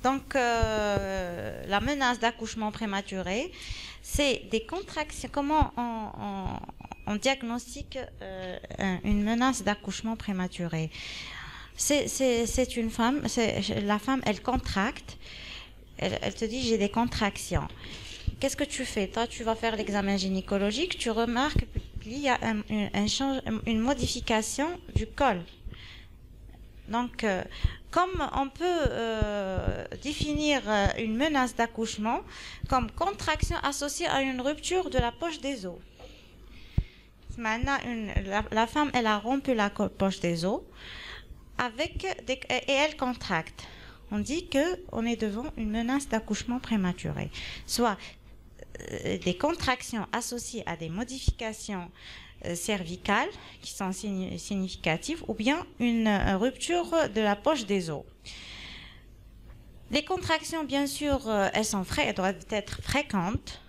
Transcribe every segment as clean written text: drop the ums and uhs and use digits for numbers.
Donc, la menace d'accouchement prématuré, c'est des contractions. Comment on diagnostique une menace d'accouchement prématuré? C'est une femme, la femme, elle contracte, elle te dit j'ai des contractions. Qu'est-ce que tu fais? Toi, tu vas faire l'examen gynécologique, tu remarques qu'il y a une modification du col. Donc, comme on peut définir une menace d'accouchement comme contraction associée à une rupture de la poche des os. Maintenant, la femme, elle a rompu la poche des os et elle contracte. On dit qu'on est devant une menace d'accouchement prématuré. Soit des contractions associées à des modifications cervicales qui sont significatives ou bien une rupture de la poche des os. Les contractions, bien sûr, elles doivent être fréquentes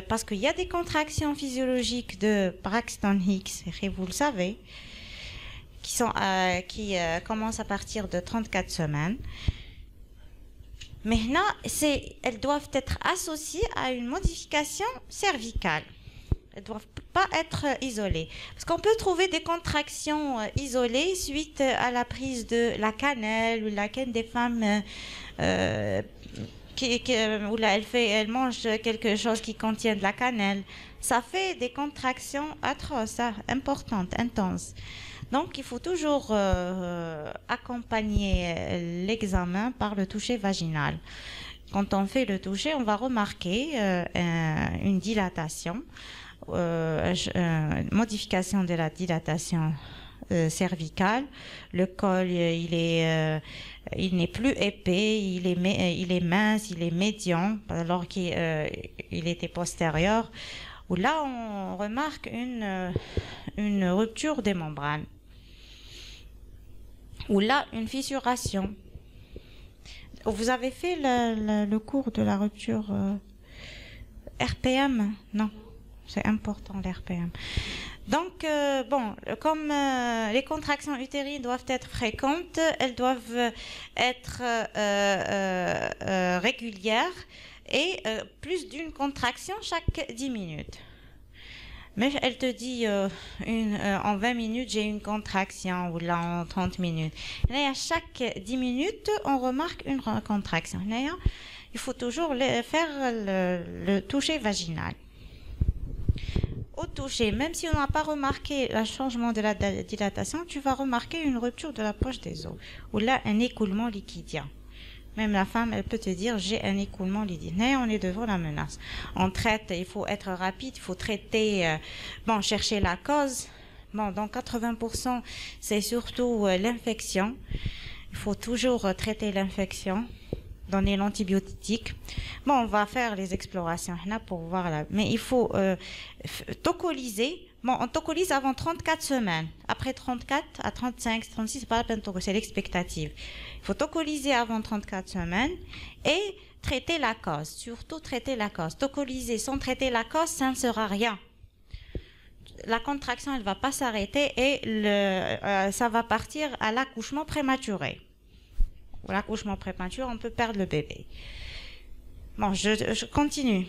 parce qu'il y a des contractions physiologiques de Braxton Hicks, et vous le savez, qui commencent à partir de 34 semaines. Maintenant, elles doivent être associées à une modification cervicale. Elles ne doivent pas être isolées. Parce qu'on peut trouver des contractions isolées suite à la prise de la cannelle ou la canne des femmes où là, elle mange quelque chose qui contient de la cannelle. Ça fait des contractions atroces, importantes, intenses. Donc, il faut toujours accompagner l'examen par le toucher vaginal. Quand on fait le toucher, on va remarquer une dilatation, modification de la dilatation cervicale. Le col, il n'est plus épais, il est mince, il est médian, alors qu'il était postérieur. Où là, on remarque une rupture des membranes. Ou là, une fissuration. Vous avez fait le cours de la rupture RPM? Non, c'est important l'RPM. Donc, comme les contractions utérines doivent être fréquentes, elles doivent être régulières et plus d'une contraction chaque 10 minutes. Mais elle te dit en 20 minutes, j'ai une contraction, ou là en 30 minutes. Là, à chaque 10 minutes, on remarque une contraction. Là, il faut toujours faire le toucher vaginal. Au toucher, même si on n'a pas remarqué le changement de la dilatation, tu vas remarquer une rupture de la poche des os, ou là, un écoulement liquidien. Même la femme, elle peut te dire, j'ai un écoulement liquidien. On est devant la menace. On traite, il faut être rapide, il faut traiter, chercher la cause. Bon, dans 80%, c'est surtout l'infection. Il faut toujours traiter l'infection, donner l'antibiotique. Bon, on va faire les explorations là pour voir là. Mais il faut tocoliser. Bon, on tocolise avant 34 semaines. Après 34 à 35, 36, c'est pas la peine de tocoliser, c'est l'expectative. Il faut tocoliser avant 34 semaines et traiter la cause. Surtout traiter la cause. Tocoliser sans traiter la cause, ça ne sera rien. La contraction, elle va pas s'arrêter et ça va partir à l'accouchement prématuré. Ou l'accouchement prématuré, on peut perdre le bébé. Bon, je continue.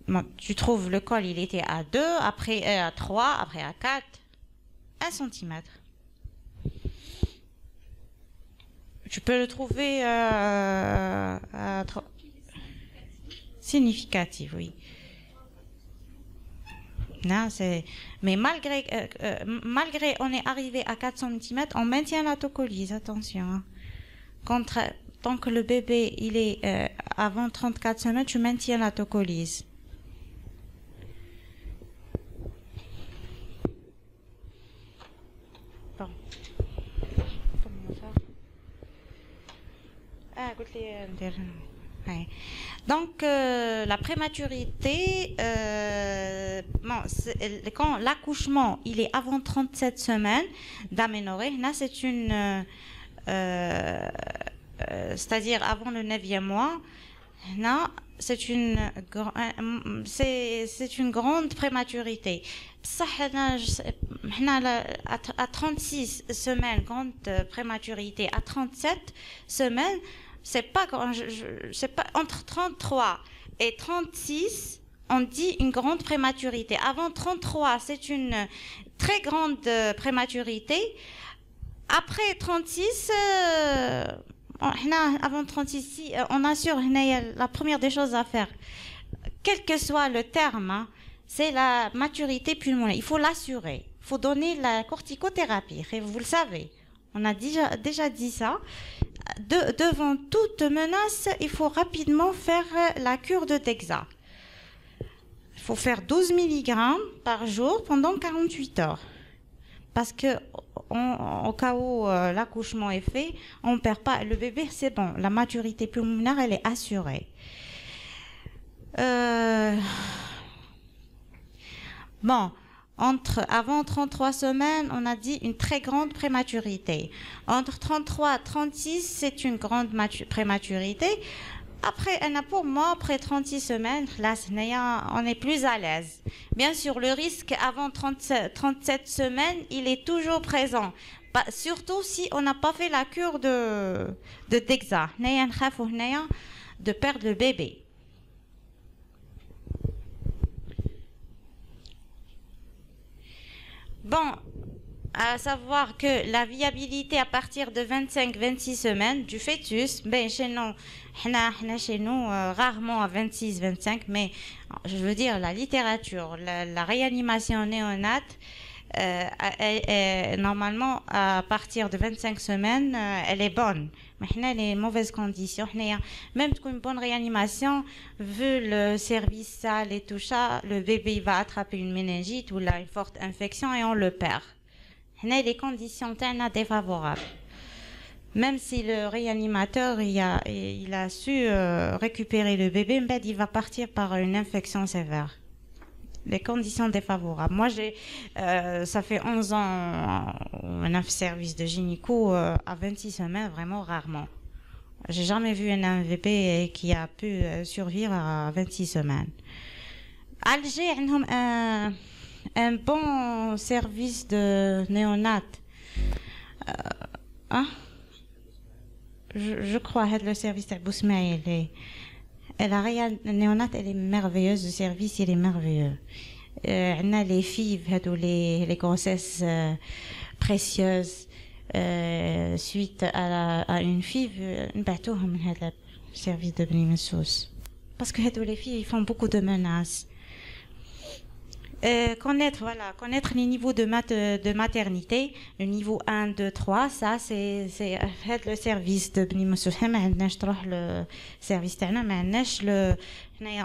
Bon, tu trouves le col, il était à 2, après à 3, après à 4, 1 cm. Tu peux le trouver à 3. Significatif, oui. Non, mais malgré on est arrivé à 4 cm, on maintient la tocolise, attention. Tant que le bébé il est avant 34 semaines, tu maintiens la tocolise. Bon. Donc, la prématurité, quand l'accouchement il est avant 37 semaines d'aménorrhée, là c'est une, c'est-à-dire avant le 9e mois, là c'est une grande prématurité. Ça, à 36 semaines, grande prématurité. À 37 semaines, c'est pas grand, c'est pas entre 33 et 36, on dit une grande prématurité. Avant 33, c'est une très grande prématurité. Après 36, avant 36, on assure la première des choses à faire. Quel que soit le terme, hein, c'est la maturité pulmonaire. Il faut l'assurer. Il faut donner la corticothérapie. Et vous le savez, on a déjà dit ça. Devant toute menace, il faut rapidement faire la cure de Dexa. Il faut faire 12 mg par jour pendant 48 heures. Parce que au cas où l'accouchement est fait, on ne perd pas. Le bébé, c'est bon. La maturité pulmonaire, elle est assurée. Bon, avant 33 semaines, on a dit une très grande prématurité. Entre 33 et 36, c'est une grande prématurité. Après, pour moi, après 36 semaines, là, on est plus à l'aise. Bien sûr, le risque avant 37 semaines, il est toujours présent. Surtout si on n'a pas fait la cure de Dexa. De perdre le bébé. Bon, à savoir que la viabilité à partir de 25-26 semaines du fœtus, ben chez nous, rarement à 26-25, mais je veux dire la littérature, la réanimation néonate, normalement à partir de 25 semaines, elle est bonne. Mais les mauvaises conditions, même une bonne réanimation, vu le service sale et tout ça, le bébé va attraper une méningite ou là, une forte infection et on le perd. Les conditions sont défavorables. Même si le réanimateur il a su récupérer le bébé, il va partir par une infection sévère. Les conditions défavorables. Moi, ça fait 11 ans on a fait service de gynéco à 26 semaines, vraiment rarement. J'ai jamais vu un MVP qui a pu survivre à 26 semaines. Alger, un bon service de néonat. Je crois que le service de Bousmaïl la néonat, elle est merveilleuse, le service, il est merveilleux. On a les filles, les grossesses précieuses, suite à une fille, on le service de Bni Messous. Parce que les filles, ils font beaucoup de menaces. Connaître les niveaux de maternité, le niveau 1, 2, 3, ça c'est le service de Bni Messous. Le service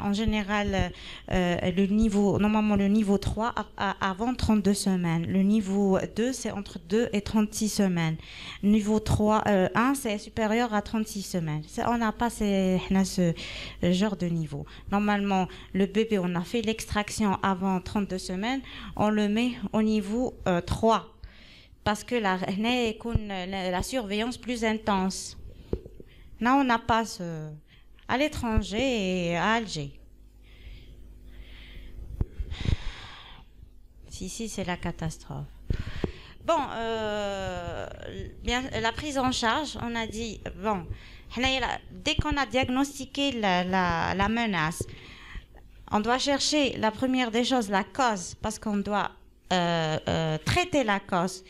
en général normalement le niveau 3 avant 32 semaines. Le niveau 2 c'est entre 2 et 36 semaines. Le niveau 1 c'est supérieur à 36 semaines. On n'a pas ce genre de niveau. Normalement le bébé, on a fait l'extraction avant 32 semaines, on le met au niveau 3 parce que la surveillance plus intense. Là on n'a pas à l'étranger et à Alger. Ici, c'est la catastrophe. Bon, bien, la prise en charge, on a dit, bon, dès qu'on a diagnostiqué la menace, on doit chercher la première des choses, la cause, parce qu'on doit traiter la cause.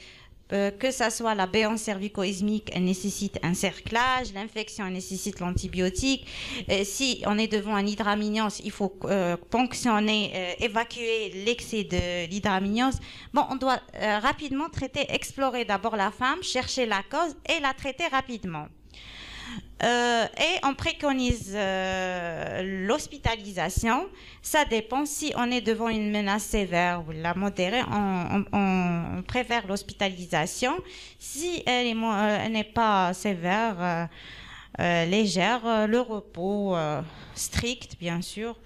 Que ça soit la béance cervico-ismique, elle nécessite un cerclage, l'infection nécessite l'antibiotique. Si on est devant un hydramnios, il faut ponctionner, évacuer l'excès de l'hydramnios. Bon, on doit rapidement explorer d'abord la femme, chercher la cause et la traiter rapidement. Et on préconise l'hospitalisation. Ça dépend si on est devant une menace sévère ou la modérée, on préfère l'hospitalisation. Si elle n'est pas sévère, légère, le repos strict bien sûr.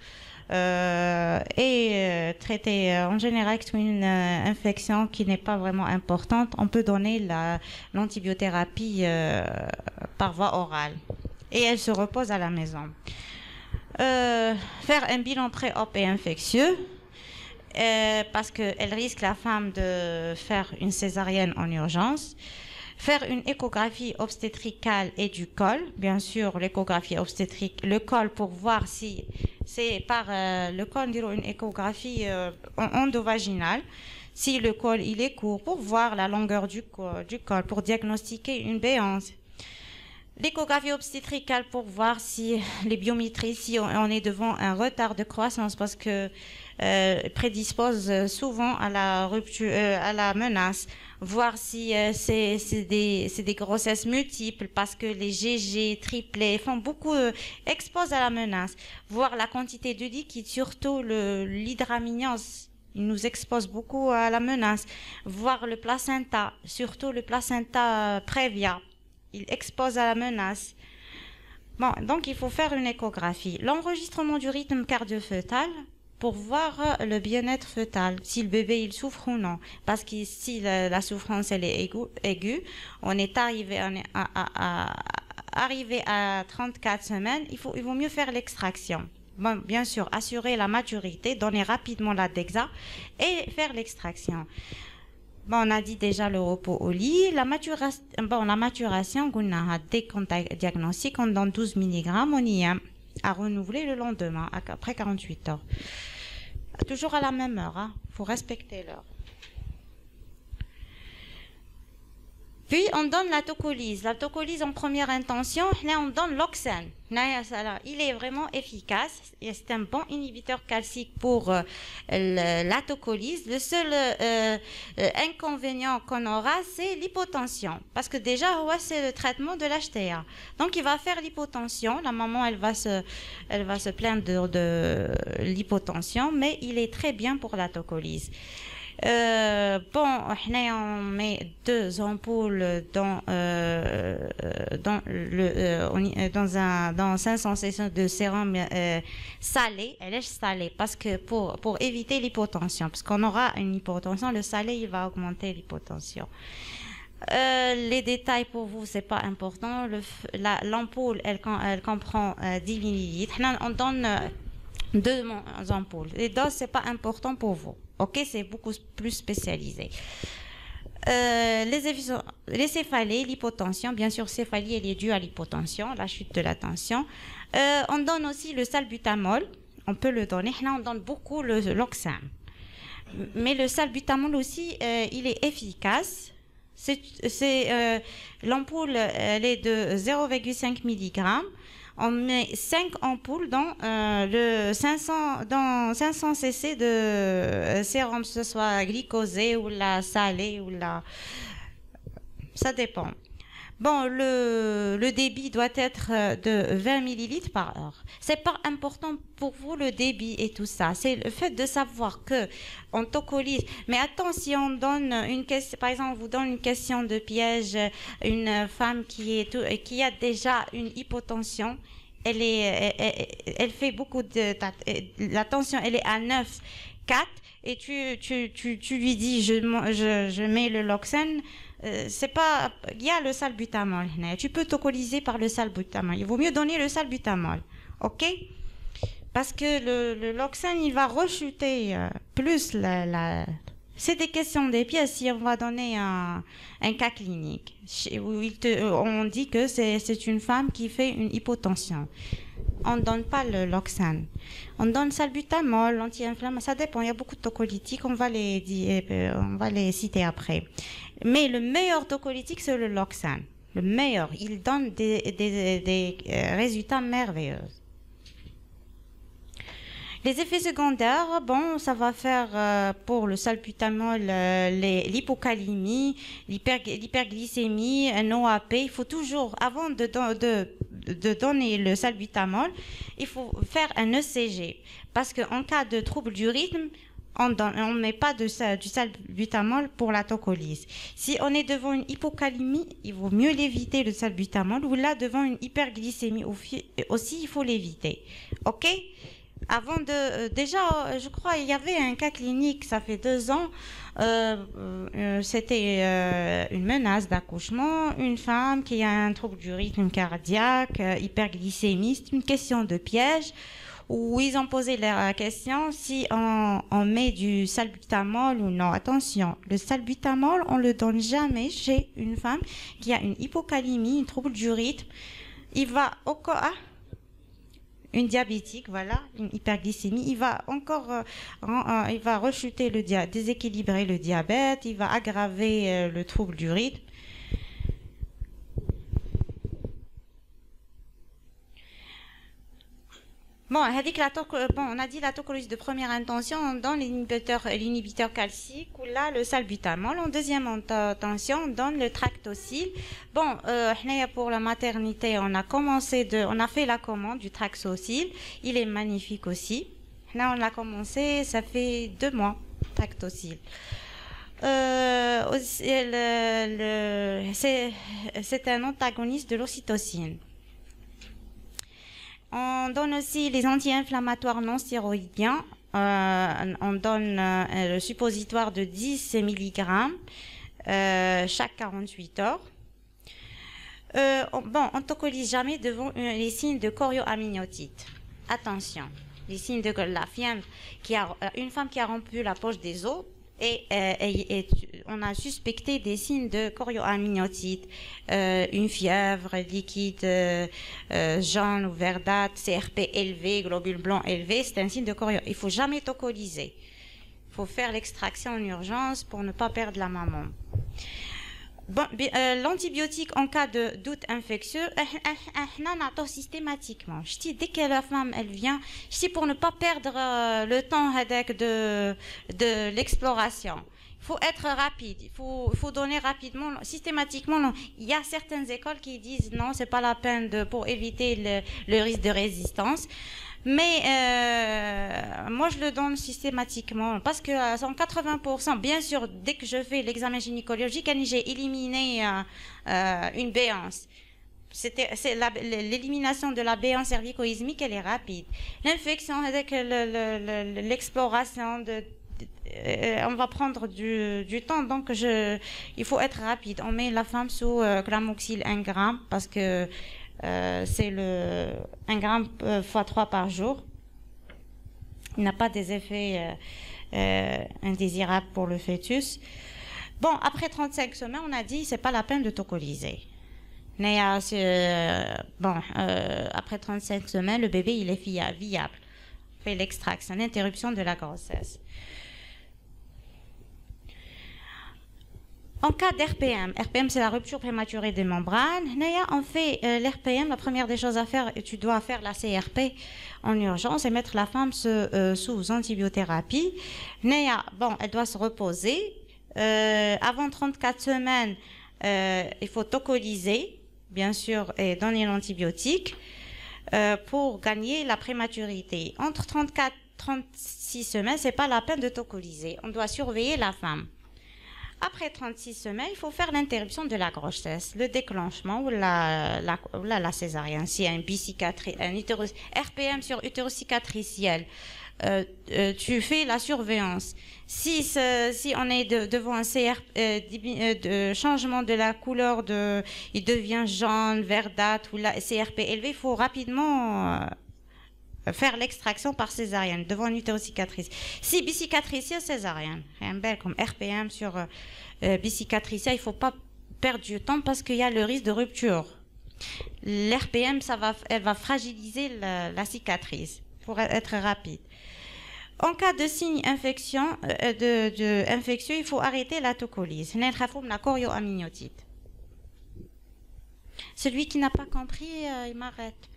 Et traiter en général avec une infection qui n'est pas vraiment importante, on peut donner l'antibiothérapie par voie orale et elle se repose à la maison. Faire un bilan pré-op et infectieux, parce qu'elle risque la femme de faire une césarienne en urgence. Faire une échographie obstétricale et du col, bien sûr l'échographie obstétrique, le col pour voir si c'est par le col, une échographie endovaginale, si le col il est court, pour voir la longueur du col, pour diagnostiquer une béance. L'échographie obstétricale pour voir si les biométries, si on est devant un retard de croissance, parce que prédispose souvent à la rupture, à la menace. Voir si c'est des grossesses multiples, parce que les GG, triplés, font beaucoup, exposent à la menace. Voir la quantité de liquide, surtout l'hydramnios, il nous expose beaucoup à la menace. Voir le placenta, surtout le placenta prévia, il expose à la menace. Bon, donc il faut faire une échographie. L'enregistrement du rythme cardio-fœtal pour voir le bien-être fœtal, si le bébé il souffre ou non. Parce que si la souffrance elle est aiguë, on est arrivé à 34 semaines, il vaut mieux faire l'extraction. Bon, bien sûr, assurer la maturité, donner rapidement la DEXA et faire l'extraction. Bon, on a dit déjà le repos au lit. La maturation, dès qu'on diagnostique, on donne 12 mg, on y est à renouveler le lendemain, après 48 heures. Toujours à la même heure, hein. Faut respecter l'heure. Puis on donne la tocolyse. La tocolyse en première intention, là on donne l'oxane. Il est vraiment efficace. C'est un bon inhibiteur calcique pour la tocolyse. Le seul inconvénient qu'on aura, c'est l'hypotension. Parce que déjà, c'est le traitement de l'HTA. Donc il va faire l'hypotension. La maman, elle va se plaindre de l'hypotension, mais il est très bien pour la tocolyse. On met 2 ampoules dans 500 cc de sérum salé, elle est salée, parce que pour éviter l'hypotension, parce qu'on aura une hypotension, le salé il va augmenter l'hypotension. Les détails pour vous c'est pas important. L'ampoule elle comprend 10 millilitres. On donne 2 ampoules. Les doses c'est pas important pour vous. Ok, c'est beaucoup plus spécialisé. Les céphalées, l'hypotension, bien sûr, céphalie, elle est due à l'hypotension, la chute de la tension. On donne aussi le salbutamol, on peut le donner. Là, on donne beaucoup l'oxane. Mais le salbutamol aussi, il est efficace. L'ampoule, elle est de 0,5 mg. On met 5 ampoules dans 500 cc de sérum, que ce soit glycosé ou la salée ou la... Ça dépend. Bon, le débit doit être de 20 millilitres par heure. C'est pas important pour vous le débit et tout ça. C'est le fait de savoir que on tocolyse. Mais attends, si on donne une question, par exemple, on vous donne une question de piège, une femme qui a déjà une hypotension, elle fait beaucoup la tension, elle est à 9,4 et tu lui dis je mets le loxane. C'est pas, il y a le salbutamol. Tu peux tocolyser par le salbutamol. Il vaut mieux donner le salbutamol, ok? Parce que le loxane, il va rechuter plus C'est des questions des pièces. Si on va donner un cas clinique où on dit que c'est une femme qui fait une hypotension, on ne donne pas le loxane. On donne salbutamol, anti-inflammatoire, ça dépend. Il y a beaucoup de tocolytiques, on va les citer après. Mais le meilleur tocolytique, c'est le loxane. Le meilleur, il donne des résultats merveilleux. Les effets secondaires, bon, ça va faire pour le salbutamol l'hypocalémie, l'hyperglycémie, un OAP. Il faut toujours, avant de donner le salbutamol, il faut faire un ECG. Parce qu'en cas de trouble du rythme, on ne met pas du salbutamol pour la tocolyse. Si on est devant une hypocalémie, il vaut mieux l'éviter, le salbutamol. Ou là, devant une hyperglycémie aussi, il faut l'éviter. OK? avant de... déjà, je crois, il y avait un cas clinique, ça fait 2 ans. C'était une menace d'accouchement, une femme qui a un trouble du rythme cardiaque, hyperglycémie, c'est une question de piège où ils ont posé la question si on met du salbutamol ou non. Attention, le salbutamol, on le donne jamais chez une femme qui a une hypocalémie, un trouble du rythme. Il va au corps, une diabétique, voilà, une hyperglycémie, il va encore, il va rechuter déséquilibrer le diabète, il va aggraver le trouble du rythme. Bon, on a dit la tocolyse de première intention dans l'inhibiteur calcique ou là le salbutamol. En deuxième intention, on donne le tractocil. Bon, pour la maternité, on a fait la commande du tractocil. Il est magnifique aussi. Là, on l'a commencé, ça fait 2 mois, tractocil. C'est un antagoniste de l'ocytocine. On donne aussi les anti-inflammatoires non stéroïdiens. On donne le suppositoire de 10 mg chaque 48 heures. On ne tocolise jamais devant les signes de chorioamniotite. Attention, les signes de la fièvre, une femme qui a rompu la poche des os, et on a suspecté des signes de chorioamniotite, une fièvre liquide jaune ou verdâtre, CRP élevé, globules blancs élevés, c'est un signe de chorio. Il ne faut jamais tocoliser. Il faut faire l'extraction en urgence pour ne pas perdre la maman. Bon, l'antibiotique en cas de doute infectieux, on attend systématiquement. Je dis, dès que la femme elle vient, je dis pour ne pas perdre le temps de l'exploration. Il faut être rapide, il faut donner rapidement, systématiquement. Non. Il y a certaines écoles qui disent non, c'est pas la peine pour éviter le risque de résistance. Mais moi, je le donne systématiquement parce que à 180%, bien sûr, dès que je fais l'examen gynécologique, j'ai éliminé une béance. C'est l'élimination de la béance cervico-ismique, elle est rapide. L'infection avec l'exploration on va prendre du temps, donc il faut être rapide. On met la femme sous Glamoxil 1 gramme parce que c'est 1 gramme fois 3 par jour. Il n'a pas des effets indésirables pour le fœtus. Bon, après 35 semaines, on a dit c'est pas la peine de tocoliser. Mais après 35 semaines, le bébé il est viable. On fait l'extraction, l'interruption de la grossesse. En cas d'RPM, RPM c'est la rupture prématurée des membranes. On fait l'RPM, la première des choses à faire, tu dois faire la CRP en urgence et mettre la femme sous antibiothérapie. Elle doit se reposer. Avant 34 semaines, il faut tocoliser, bien sûr, et donner l'antibiotique pour gagner la prématurité. Entre 34 et 36 semaines, c'est pas la peine de tocoliser. On doit surveiller la femme. Après 36 semaines, il faut faire l'interruption de la grossesse, le déclenchement ou la césarienne. S'il y a un RPM sur utérus cicatriciel, tu fais la surveillance. Si on est devant un changement de la couleur, il devient jaune, verdâtre ou la CRP élevé, il faut rapidement faire l'extraction par césarienne devant une utérocicatrice. Si bicicatriciel, césarienne. Un bel comme RPM sur bicicatriciel, il ne faut pas perdre du temps parce qu'il y a le risque de rupture. L'RPM, elle va fragiliser la cicatrice pour être rapide. En cas de signe infectieux, il faut arrêter la tocolyse. La chorioamniotite. Celui qui n'a pas compris, il m'arrête.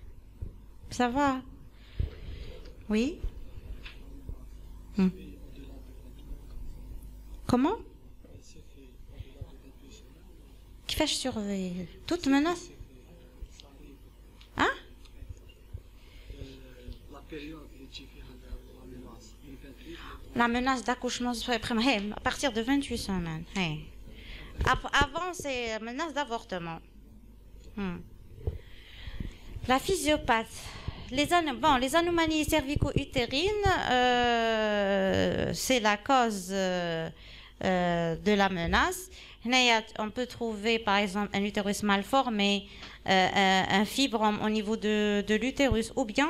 Ça va? Oui. Comment? Qui fait surveiller? Toute menace? Hein? La menace d'accouchement à partir de 28 semaines. Avant, c'est menace d'avortement. La physiopathe. les anomalies cervico-utérines, c'est la cause de la menace. On peut trouver par exemple un utérus mal formé, un fibrome au niveau de l'utérus, ou bien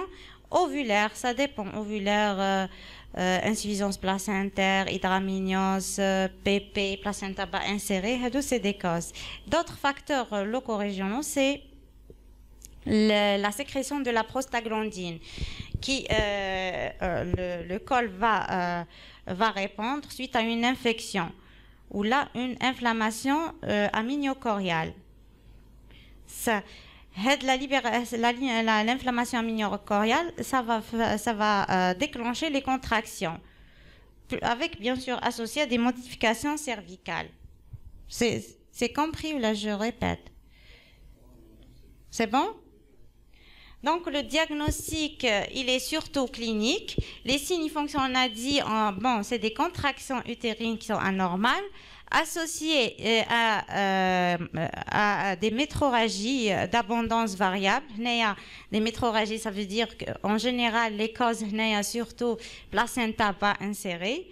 ovulaire, ça dépend, ovulaire, insuffisance placentaire, hydramnios, PP, placenta bas inséré, c'est des causes. D'autres facteurs locaux régionaux, c'est la sécrétion de la prostaglandine qui le col va répondre suite à une infection ou là une inflammation aminiocoriale. L'inflammation aminiocoriale, ça va déclencher les contractions, avec bien sûr associé à des modifications cervicales. C'est compris ou là je répète? C'est bon? Donc le diagnostic, il est surtout clinique. Les signes fonctions, on a dit, bon, c'est des contractions utérines qui sont anormales, associées à des métrorragies d'abondance variable. Des métrorragies, ça veut dire qu'en général, les causes, surtout placenta pas insérée,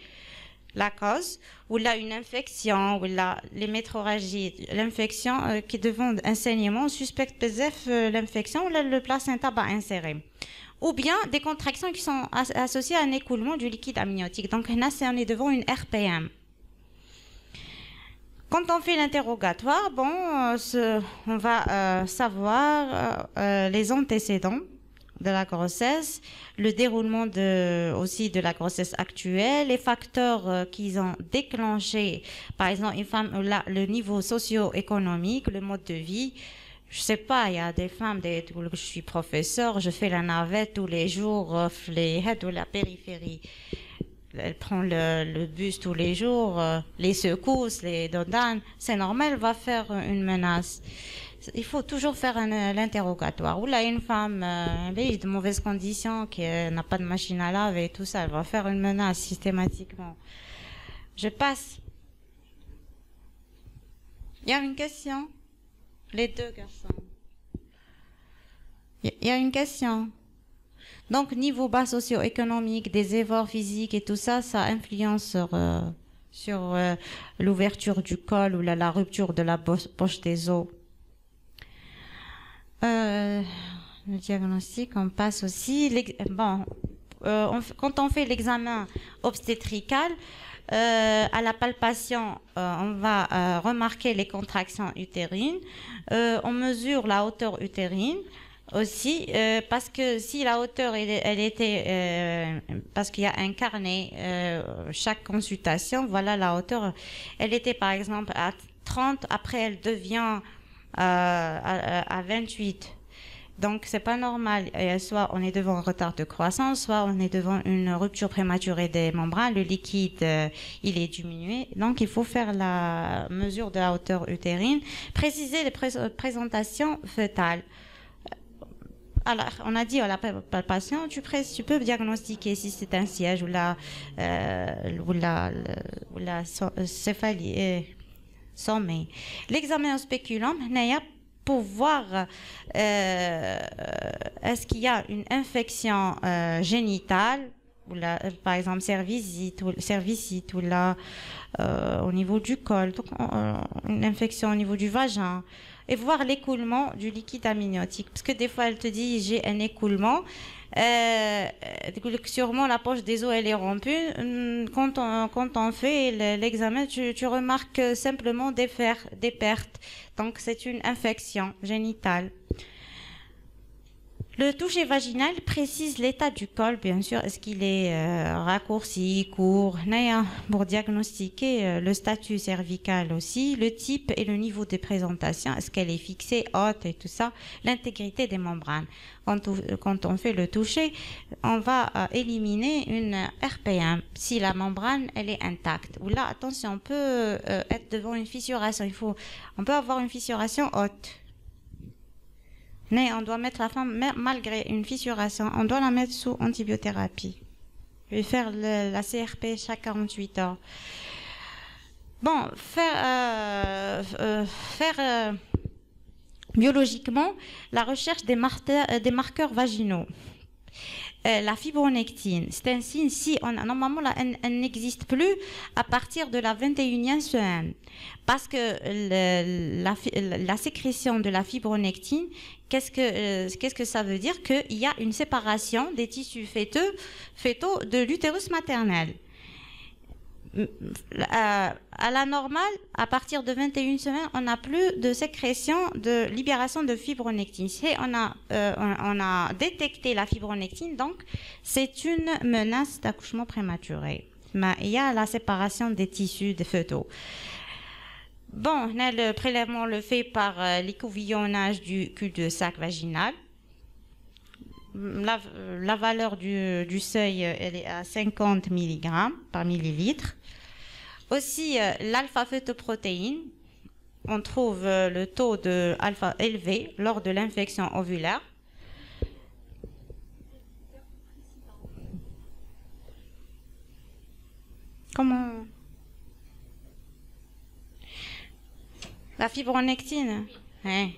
la cause, ou là une infection, ou là les métrorragies, l'infection qui devant enseignement, on suspecte peut-être l'infection, ou là le placenta pas inséré. Ou bien des contractions qui sont associées à un écoulement du liquide amniotique. Donc là, on est devant une RPM. Quand on fait l'interrogatoire, bon, on va savoir les antécédents de la grossesse, le déroulement aussi de la grossesse actuelle, les facteurs qui ont déclenché, par exemple, une femme, là, le niveau socio-économique, le mode de vie. Je sais pas, il y a des femmes, je suis professeur, je fais la navette tous les jours, de la périphérie. Elle prend le bus tous les jours, les secousses, les dodanes, c'est normal, elle va faire une menace. Il faut toujours faire l'interrogatoire. Ou là, une femme de mauvaises conditions, qui n'a pas de machine à laver et tout ça, elle va faire une menace systématiquement. Je passe. Il y a une question? Les deux garçons. Il y a une question. Donc, niveau bas socio-économique, des efforts physiques et tout ça, ça influence sur l'ouverture du col ou la rupture de la poche des os. Le diagnostic, on passe aussi. Quand on fait l'examen obstétrical, à la palpation, on va remarquer les contractions utérines. On mesure la hauteur utérine aussi, parce que si la hauteur, elle était, parce qu'il y a un carnet, chaque consultation, voilà la hauteur, elle était par exemple à 30, après elle devient à 28. Donc, c'est pas normal. Soit on est devant un retard de croissance, soit on est devant une rupture prématurée des membranes. Le liquide, il est diminué. Donc, il faut faire la mesure de la hauteur utérine. Préciser les présentations fœtales. Alors, on a dit à la palpation, tu peux diagnostiquer si c'est un siège ou la céphalie. Sommet. L'examen au spéculum, pour voir est-ce qu'il y a une infection génitale, ou là, par exemple cervicite ou là au niveau du col, donc une infection au niveau du vagin, et voir l'écoulement du liquide amniotique, parce que des fois elle te dit j'ai un écoulement. Sûrement la poche des os elle est rompue. Quand on fait l'examen, tu remarques simplement des pertes. Donc c'est une infection génitale. Le toucher vaginal précise l'état du col, bien sûr. Est-ce qu'il est raccourci, court, pour diagnostiquer le statut cervical aussi, le type et le niveau de présentation. Est-ce qu'elle est fixée, haute et tout ça. L'intégrité des membranes. Quand on fait le toucher, on va éliminer une RPM si la membrane elle est intacte. Ou là, attention, on peut être devant une fissuration. On peut avoir une fissuration haute. Mais on doit mettre la femme, malgré une fissuration, on doit la mettre sous antibiothérapie. Et faire la CRP chaque 48 heures. Bon, faire biologiquement la recherche des marqueurs vaginaux. La fibronectine, c'est un signe si normalement elle n'existe plus à partir de la 21e semaine. Parce que la sécrétion de la fibronectine, qu'est-ce que ça veut dire? Qu'il y a une séparation des tissus fœtaux de l'utérus maternel. À la normale, à partir de 21 semaines, on n'a plus de sécrétion de libération de fibronectine. Si on a détecté la fibronectine, donc c'est une menace d'accouchement prématuré. Mais il y a la séparation des tissus des fœtaux. Bon, le prélèvement le fait par l'écouvillonnage du cul-de-sac vaginal. La valeur du seuil, elle est à 50 mg par millilitre. Aussi, l'alpha-fœtoprotéine, on trouve le taux de alpha élevé lors de l'infection ovulaire. Comment? La fibronectine? Hein.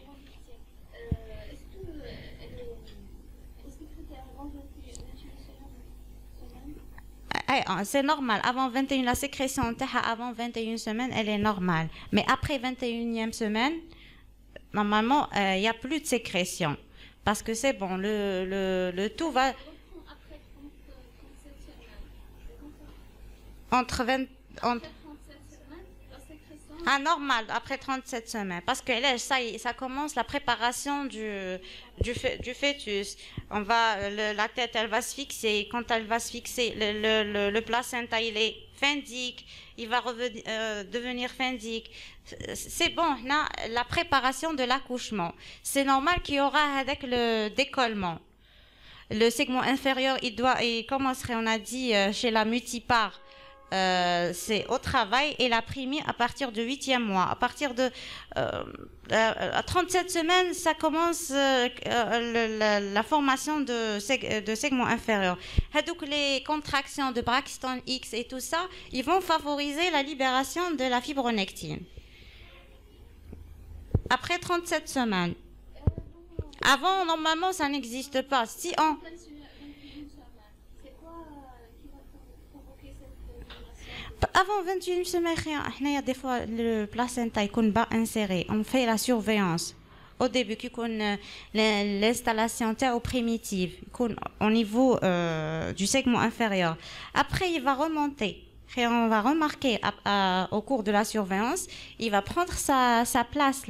C'est normal. Avant 21, la sécrétion avant 21 semaines, elle est normale. Mais après 21e semaine, normalement, il n'y a plus de sécrétion. Parce que c'est bon, le tout va... Entre 20... Ah, normal, après 37 semaines. Parce que là, ça commence la préparation du fœtus. La tête, elle va se fixer. Quand elle va se fixer, le placenta, il est fendique. Il va devenir fendique. C'est bon, là, la préparation de l'accouchement. C'est normal qu'il y aura avec le décollement. Le segment inférieur, il commencerait, on a dit, chez la multipare. C'est au travail et la primée à partir du 8e mois. À partir de à 37 semaines, ça commence la formation de segment inférieur. Donc les contractions de Braxton X et tout ça, ils vont favoriser la libération de la fibronectine. Après 37 semaines. Avant, normalement, ça n'existe pas. Si on... Avant 21 semaines, il y a des fois le placenta n'est pas inséré. On fait la surveillance. Au début, l'installation théoprimitive au niveau du segment inférieur. Après, il va remonter. Et on va remarquer au cours de la surveillance, il va prendre sa place.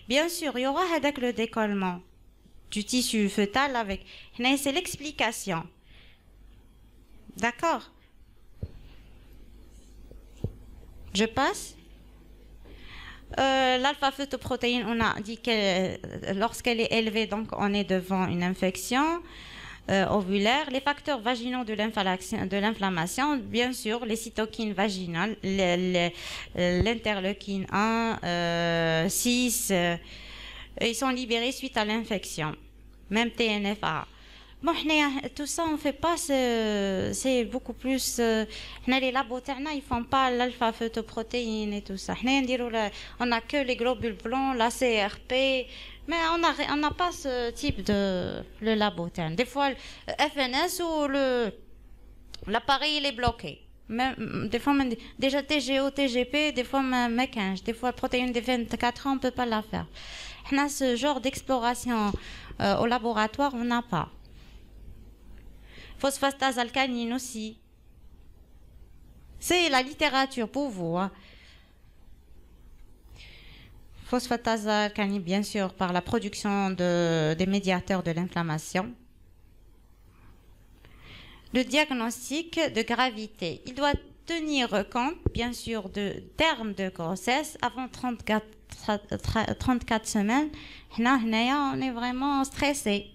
Bien sûr, il y aura avec le décollement du tissu fœtal. C'est l'explication. D'accord? Je passe. L'alpha-fœtoprotéine, on a dit que lorsqu'elle est élevée, donc on est devant une infection ovulaire. Les facteurs vaginaux de l'inflammation, bien sûr, les cytokines vaginales, l'interleukine 1, 6, ils sont libérés suite à l'infection. Même TNFA. Bon, tout ça, on ne fait pas, c'est beaucoup plus... Les labos, ils ne font pas l'alpha-fœtoprotéine et tout ça. On n'a que les globules blancs, la CRP, mais on n'a pas ce type de labo. Des fois, le FNS ou l'appareil, il est bloqué. Même, des fois, déjà TGO, TGP, des fois, MEC15, des fois, protéine de 24 ans, on ne peut pas la faire. On a ce genre d'exploration au laboratoire, on n'a pas. Phosphatase alcaline aussi. C'est la littérature pour vous. Hein. Phosphatase alcaline, bien sûr, par la production des médiateurs de l'inflammation. Le diagnostic de gravité. Il doit tenir compte, bien sûr, de termes de grossesse avant 34 semaines. On est vraiment stressé.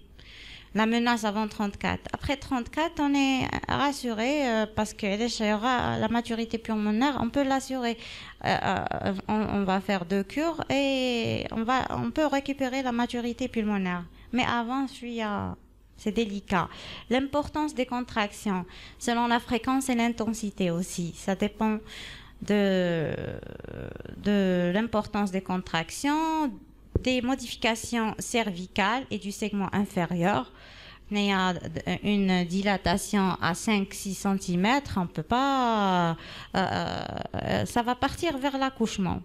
La menace avant 34. Après 34, on est rassuré parce que la maturité pulmonaire, on peut l'assurer. On va faire 2 cures et on peut récupérer la maturité pulmonaire. Mais avant, c'est délicat. L'importance des contractions, selon la fréquence et l'intensité aussi. Ça dépend de l'importance des contractions, des modifications cervicales et du segment inférieur. il y a une dilatation à 5-6 cm, on peut pas, ça va partir vers l'accouchement.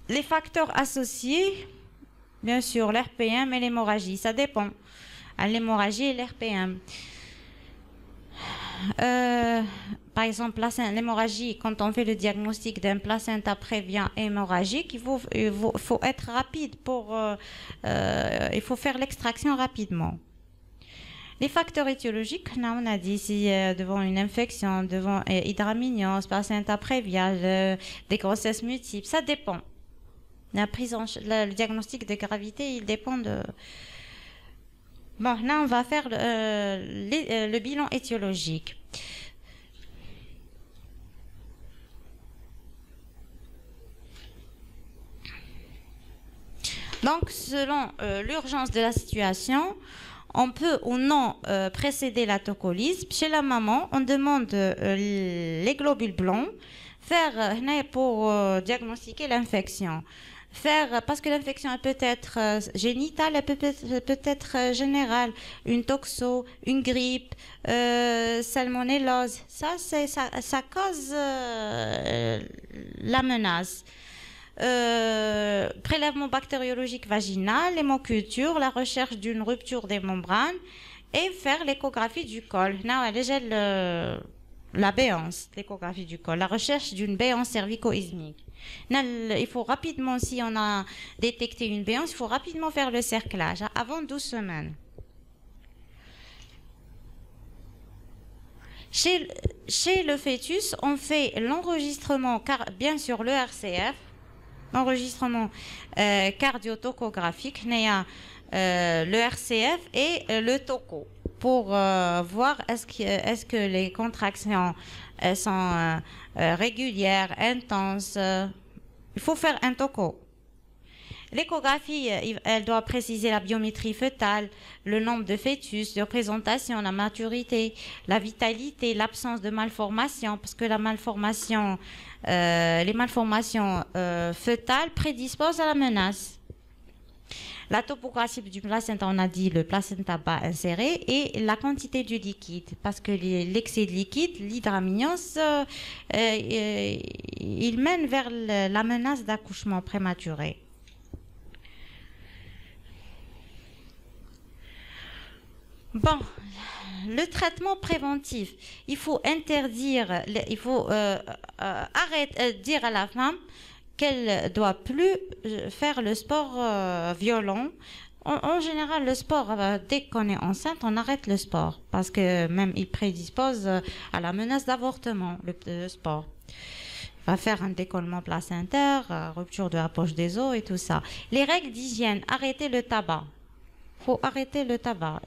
Les facteurs associés, bien sûr, l'RPM et l'hémorragie, ça dépend. L'hémorragie et l'RPM. Par exemple, l'hémorragie, quand on fait le diagnostic d'un placenta prévient hémorragique, il faut être rapide il faut faire l'extraction rapidement. Les facteurs étiologiques, on a dit si devant une infection, devant hydramnios, placenta prévial, des grossesses multiples, ça dépend. Le diagnostic de gravité, il dépend de... Bon, là, on va faire le bilan étiologique. Donc, selon l'urgence de la situation, on peut ou non précéder la tocolyse. Chez la maman, on demande les globules blancs, faire pour diagnostiquer l'infection. Parce que l'infection peut être génitale, elle peut être générale, une toxo, une grippe, salmonellose. Ça cause la menace. Prélèvement bactériologique vaginal, hémoculture, la recherche d'une rupture des membranes et faire l'échographie du col. La béance, l'échographie du col, la recherche d'une béance cervico-ismique. Il faut rapidement, si on a détecté une béance, il faut rapidement faire le cerclage avant 12 semaines. Chez le fœtus, on fait l'enregistrement, car bien sûr le RCF, l'enregistrement cardiotocographique, il y a le RCF et le toco pour voir est-ce que les contractions sont régulières, intenses. Il faut faire un toco. L'échographie, elle doit préciser la biométrie fœtale, le nombre de fœtus, leur présentation, la maturité, la vitalité, l'absence de malformation, parce que les malformations fœtales prédisposent à la menace. La topographie du placenta, on a dit le placenta bas inséré, et la quantité du liquide, parce que l'excès de liquide, l'hydramnios, il mène vers la menace d'accouchement prématuré. Bon, le traitement préventif, il faut interdire, il faut dire à la femme qu'elle doit plus faire le sport violent. En général, le sport, dès qu'on est enceinte, on arrête le sport parce que même il prédispose à la menace d'avortement, le sport. Il va faire un décollement placentaire, rupture de la poche des os et tout ça. Les règles d'hygiène, arrêter le tabac. Il faut arrêter le tabac.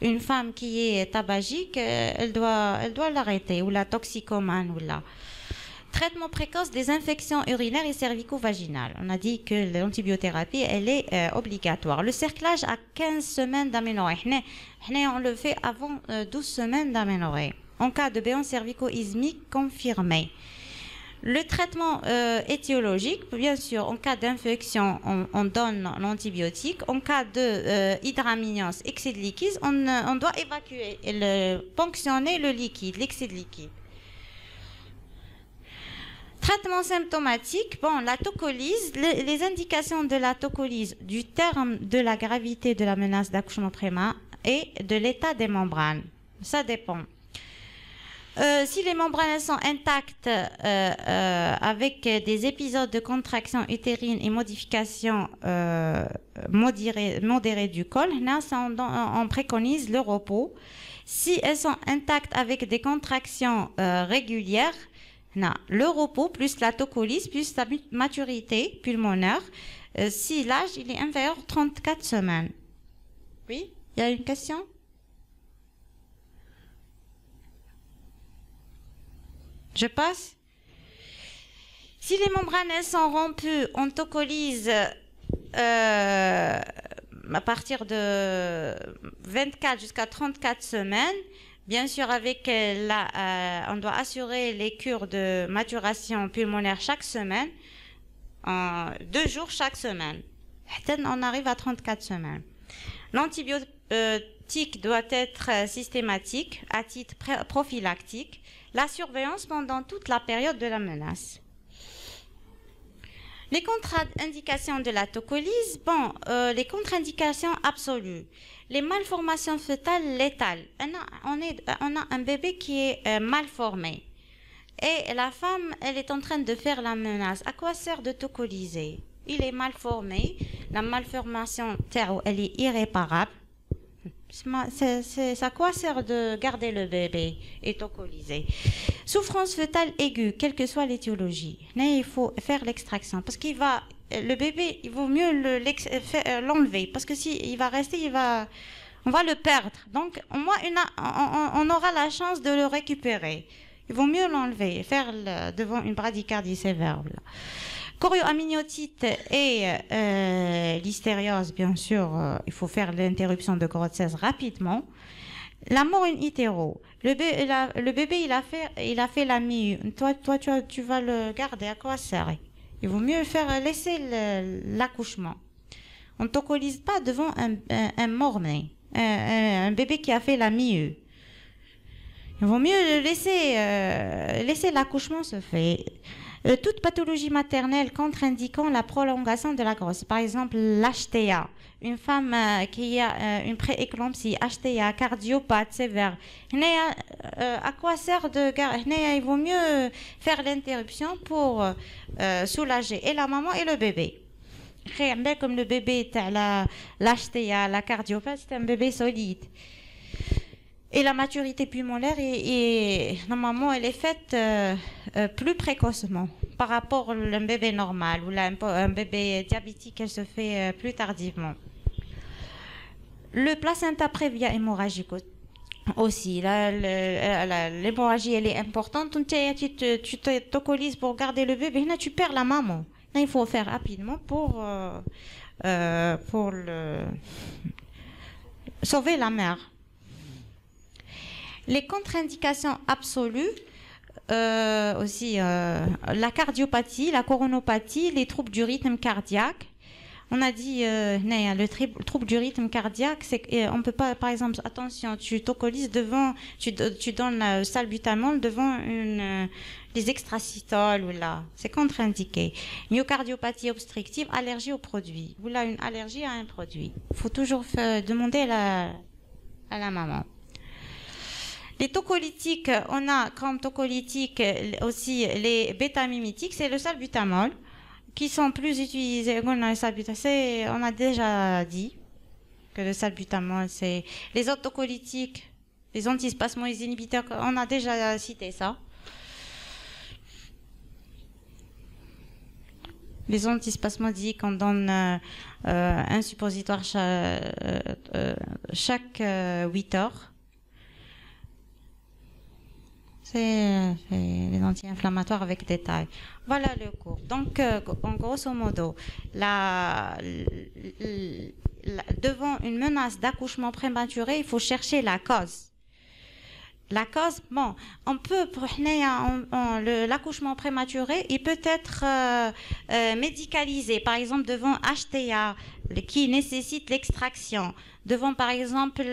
Une femme qui est tabagique, elle doit l'arrêter, ou la toxicomane, ou la... Traitement précoce des infections urinaires et cervico-vaginales. On a dit que l'antibiothérapie, elle est obligatoire. Le cerclage à 15 semaines d'aménorrhée. On le fait avant 12 semaines d'aménorrhée. En cas de béance cervico-ismique confirmée. Le traitement étiologique, bien sûr, en cas d'infection, on donne l'antibiotique. En cas de hydramnios, excès de liquide, on doit évacuer, ponctionner le liquide, l'excès de liquide. Traitement symptomatique, bon, la tocolyse, les indications de la tocolyse du terme de la gravité de la menace d'accouchement prématuré et de l'état des membranes. Ça dépend. Si les membranes sont intactes avec des épisodes de contraction utérine et modification modérée du col, là, on préconise le repos. Si elles sont intactes avec des contractions régulières, le repos plus la tocolyse plus la maturité pulmonaire, si l'âge il est inférieur à 34 semaines. Oui, il y a une question? Je passe. Si les membranes elles sont rompues, on tocolyse à partir de 24 jusqu'à 34 semaines. Bien sûr, on doit assurer les cures de maturation pulmonaire chaque semaine, 2 jours chaque semaine. On arrive à 34 semaines. L'antibiotique doit être systématique à titre prophylactique. La surveillance pendant toute la période de la menace. Les contre-indications de la tocolyse, les contre-indications absolues. Les malformations fœtales létales. On a un bébé qui est mal formé. Et la femme, elle est en train de faire la menace. À quoi sert de tocolyser? Il est mal formé. La malformation, elle est irréparable. À quoi sert de garder le bébé et tocolyser? Souffrance fœtale aiguë, quelle que soit l'étiologie. Il faut faire l'extraction parce le bébé, il vaut mieux l'enlever parce que s'il va rester, on va le perdre. Donc, au moins, on aura la chance de le récupérer. Il vaut mieux l'enlever, faire devant une bradycardie sévère. Chorioamniotite et l'hystériose, bien sûr, il faut faire l'interruption de grossesse rapidement. La mort in utero. Le bébé, il a fait la MIU. Toi, tu vas le garder. À quoi sert? Il vaut mieux laisser l'accouchement. On ne tocolise pas devant un mort-né, un bébé qui a fait la MIU. Il vaut mieux laisser l'accouchement se faire. Toute pathologie maternelle contre-indiquant la prolongation de la grossesse. Par exemple, l'HTA. Une femme qui a une prééclampsie, HTA, cardiopathe sévère. À quoi sert de garder? Il vaut mieux faire l'interruption pour soulager et la maman et le bébé. Comme le bébé, l'HTA, la cardiopathe, c'est un bébé solide. Et la maturité pulmonaire, normalement, elle est faite plus précocement par rapport à un bébé normal ou un bébé diabétique, elle se fait plus tardivement. Le placenta prévia hémorragique aussi. L'hémorragie, elle est importante. Tu te tocolises pour garder le bébé, là, tu perds la maman. Là, il faut faire rapidement pour sauver la mère. Les contre-indications absolues, aussi la cardiopathie, la coronopathie, les troubles du rythme cardiaque. On a dit, le trouble du rythme cardiaque, c'est qu'on peut pas, par exemple, attention, tu tocolises devant, tu donnes le salbutamol devant les extracytoles ou là, c'est contre-indiqué. Myocardiopathie obstructive, allergie au produit. Ou là, une allergie à un produit. Il faut toujours demander à la maman. Les tocolytiques, on a comme tocolytiques aussi les bêta-mimétiques, c'est le salbutamol, qui sont plus utilisés. On a déjà dit que le salbutamol, c'est les autres tocolytiques, les antispasmodiques inhibiteurs, on a déjà cité ça. Les antispasmodiques, on donne un suppositoire chaque 8 heures. C'est les anti-inflammatoires avec détail. Voilà le cours. Donc, en grosso modo, devant une menace d'accouchement prématuré, il faut chercher la cause. La cause, on peut, l'accouchement prématuré, il peut être médicalisé, par exemple devant HTA, qui nécessite l'extraction, devant par exemple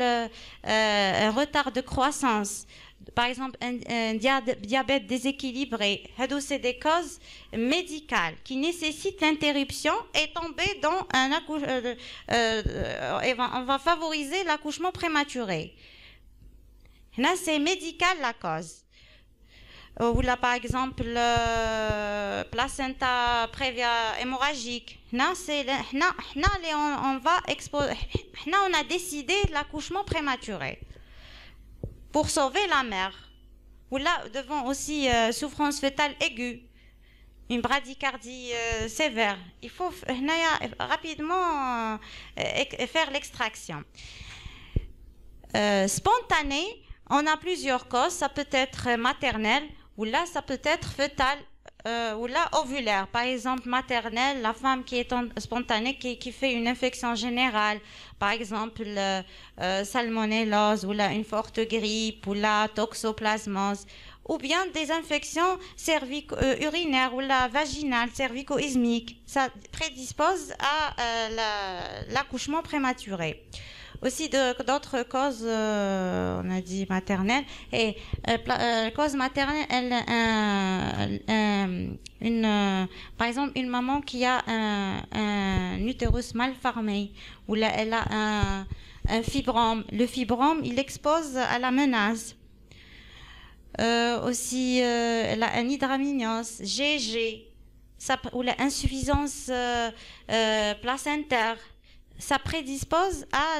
un retard de croissance, par exemple un diabète déséquilibré. C'est des causes médicales qui nécessitent l'interruption et tomber dans un accouchement. On va favoriser l'accouchement prématuré. Là, c'est médical la cause. Ou là, par exemple, placenta prévia hémorragique. Là, on a décidé l'accouchement prématuré pour sauver la mère. Ou là, devant aussi souffrance fœtale aiguë, une bradycardie sévère. Il faut rapidement faire l'extraction. Spontanée. On a plusieurs causes, ça peut être maternelle, ou là, ça peut être fœtale, ou là, ovulaire. Par exemple, maternelle, la femme qui est spontanée, qui fait une infection générale, par exemple, salmonellose, ou là, une forte grippe, ou là, toxoplasmose, ou bien des infections urinaires ou la vaginale, cervico-ismique. Ça prédispose à l'accouchement prématuré. Aussi d'autres causes, on a dit maternelles, et cause maternelle, par exemple une maman qui a un utérus mal formé, ou elle a un fibrome. Le fibrome, il expose à la menace. Aussi, elle a un hydramnios, GG, ou l'insuffisance placentaire. Ça prédispose à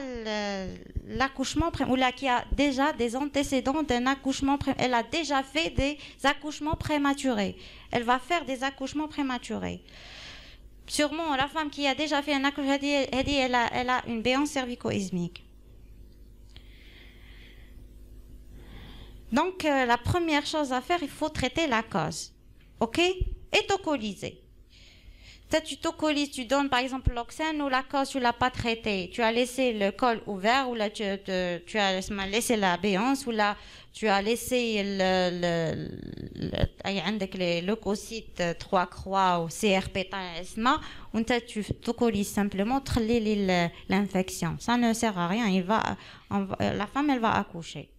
l'accouchement, ou là qui a déjà des antécédents d'un accouchement, elle a déjà fait des accouchements prématurés. Elle va faire des accouchements prématurés. Sûrement, la femme qui a déjà fait un accouchement, elle a une béance cervico-ismique. Donc, la première chose à faire, il faut traiter la cause. OK? Et tocoliser. Tu tocolises, tu donnes par exemple l'oxène ou la cause, tu ne l'as pas traité. Tu as laissé le col ouvert ou là tu as laissé la béance ou là tu as laissé les leucocytes 3 croix ou CRP ou tu tocolises simplement l'infection. Ça ne sert à rien. La femme, elle va accoucher.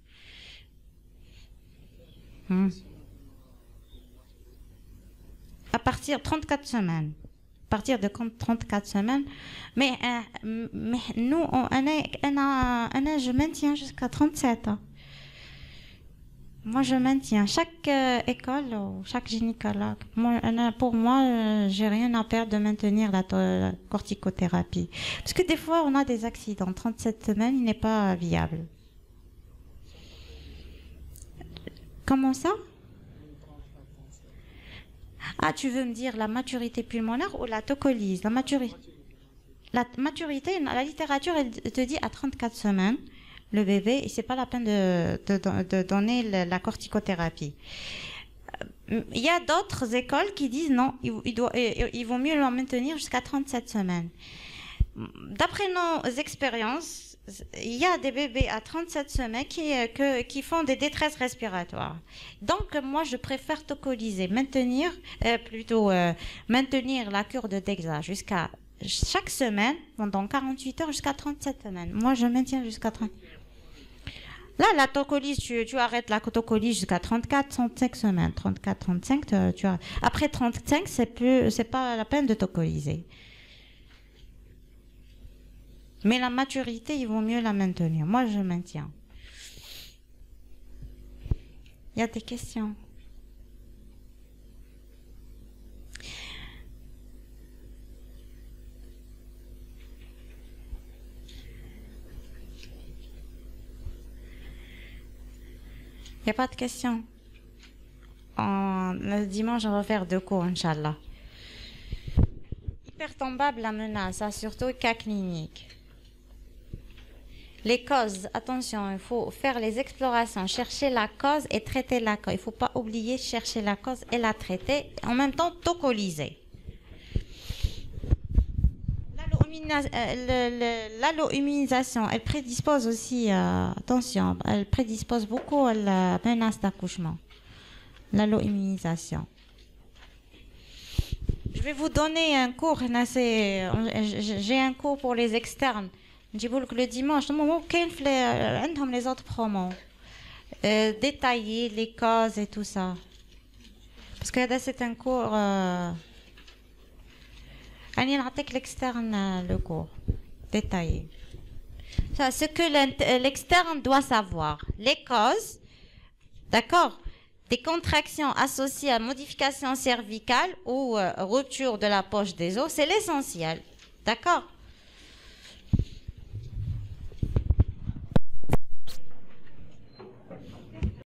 À partir de 34 semaines. À partir de 34 semaines. Mais nous, je maintiens jusqu'à 37 ans. Moi, je maintiens. Chaque école, chaque gynécologue, pour moi, j'ai rien à perdre de maintenir la corticothérapie. Parce que des fois, on a des accidents. 37 semaines, il n'est pas viable. Comment ça? Ah, tu veux me dire la maturité pulmonaire ou la tocolyse? La maturité, la littérature, elle te dit à 34 semaines, le bébé, et c'est pas la peine de donner la corticothérapie. Il y a d'autres écoles qui disent non, il vaut mieux l'en maintenir jusqu'à 37 semaines. D'après nos expériences, il y a des bébés à 37 semaines qui font des détresses respiratoires. Donc, moi, je préfère tocoliser, maintenir la cure de Dexa jusqu'à chaque semaine, pendant 48 heures, jusqu'à 37 semaines. Moi, je maintiens jusqu'à 30. Là, la tocolyse, tu arrêtes la tocolyse jusqu'à 34, 35 semaines. 34, 35, après 35, c'est pas la peine de tocoliser. Mais la maturité, il vaut mieux la maintenir. Moi, je maintiens. Il y a des questions? Il n'y a pas de questions? Le dimanche, on va faire 2 cours, Inch'Allah. Hypertombable, la menace, surtout cas clinique. Les causes, attention, il faut faire les explorations, chercher la cause et traiter la cause. Il ne faut pas oublier de chercher la cause et la traiter, en même temps tocoliser. L'allo-immunisation, elle prédispose aussi, attention, elle prédispose beaucoup à la menace d'accouchement. L'allo-immunisation. Je vais vous donner un cours, j'ai un cours pour les externes. Le dimanche, les autres promos. Détailler les causes et tout ça. Parce que c'est un cours. L'externe, le cours. Détaillé. Ça, ce que l'externe doit savoir. Les causes, d'accord, des contractions associées à modification cervicale ou rupture de la poche des os, c'est l'essentiel. D'accord?